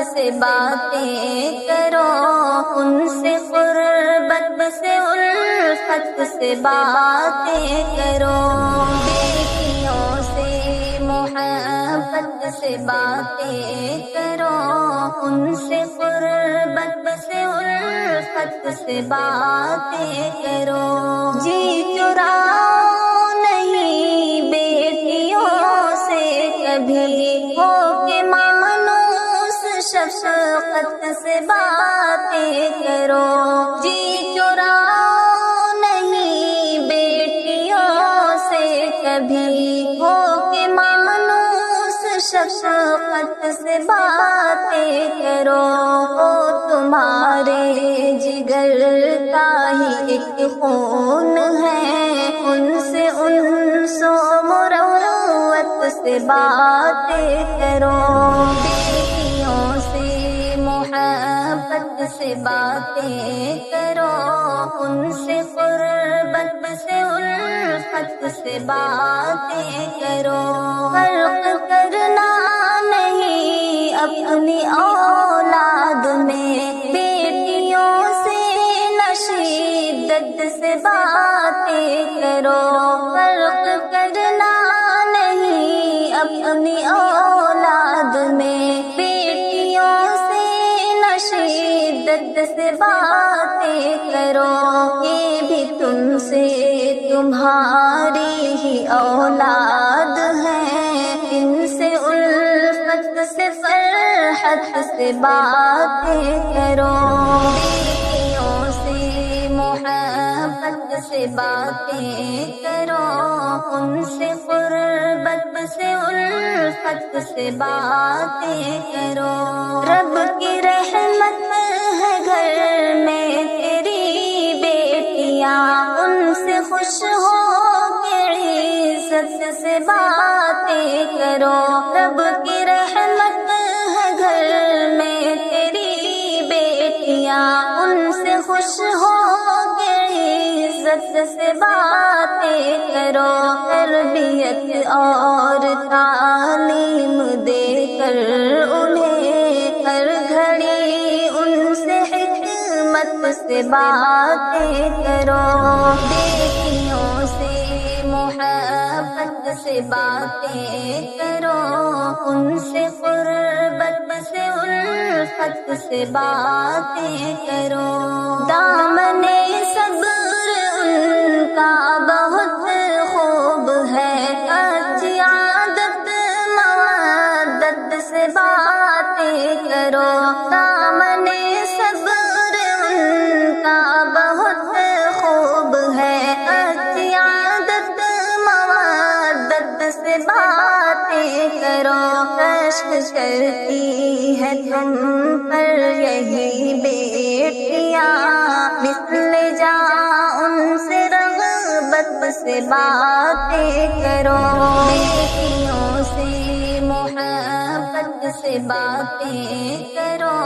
سے باتیں کرو، ان سے قربت سے الفت سے باتیں کرو، بیٹیوں سے محبت سے باتیں کرو، ان سے قربت سے الفت سے باتیں کرو، جی چراؤ نہیں بیٹیوں سے کبھی، ہو کے مانوس شفقت سے باتیں کرو، جی چراؤ نہیں بیٹیوں سے کبھی، ہو کے مانوس شفقت سے باتیں کرو، تمہارے جگر کا ہی ایک خون ہے، ان سے انس و مروت سے باتیں کرو، بیٹیوں سے محبت سے باتیں کرو، ان سے قربت سے الفت سے باتیں کرو، فرق کرنا نہیں اپنی اولاد میں، بیٹیوں سے شدت سے باتیں کرو، فرق کرنا نہیں اپنی اولاد میں، بیٹیوں سے شدت سے باتیں کرو، یہ بھی تم سے تمہاری ہی اولاد ہے، ان سے الفت سے فرحت سے باتیں کرو، بیٹیوں سے محبت سے باتیں کرو، ان سے قربت سے الفت سے باتیں کرو، رب کی رحمت ہے گھر میں تیری بیٹیاں، ان سے خوش ہو کے عزت سے باتیں کرو، رب کی رحمت ہے گھر میں تیری بیٹیاں، ان سے خوش ہو کے عزت سے باتیں کرو، تربیت اور تعلیم دے کر انہیں ہر گھڑی ان سے حکمت سے باتیں کرو، بیٹیوں سے محبت سے باتیں کرو، ان سے قربت سے الفت سے باتیں کرو، دامن صبر ان کا بہت خوب ہے، اچھی عادت مودت سے باتیں کرو، دامن صبر ان کا بہت خوب ہے، اچھی عادت مودت سے باتیں کرو، کشش کرتی ہے تم پر یہی بیٹیاں، مثل جا ان سے رغبت سے باتیں کرو، بیٹیوں سے محبت سے باتیں کرو،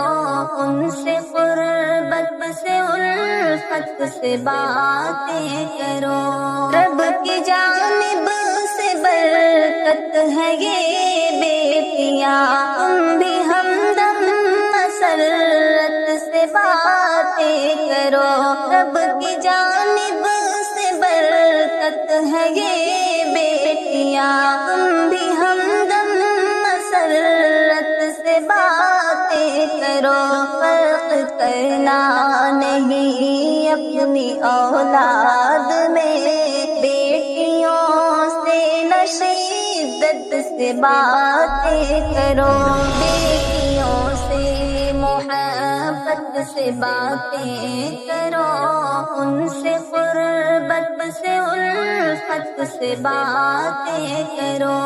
ان سے قربت سے الفت سے باتیں کرو، رب کی جانب سے برکت ہے یہ بیٹیاں، تم بھی ہمدم مسرت سے باتیں کرو، رب کی جانب سے برکت ہے یہ بیٹیاں، تم بھی ہمدم مسرت سے باتیں کرو، فرق کرنا نہیں اپنی اولاد میں، بیٹیوں سے شدت سے باتیں کرو، بیٹیوں سے محبت سے باتیں کرو، ان سے قربت سے الفت سے باتیں کرو۔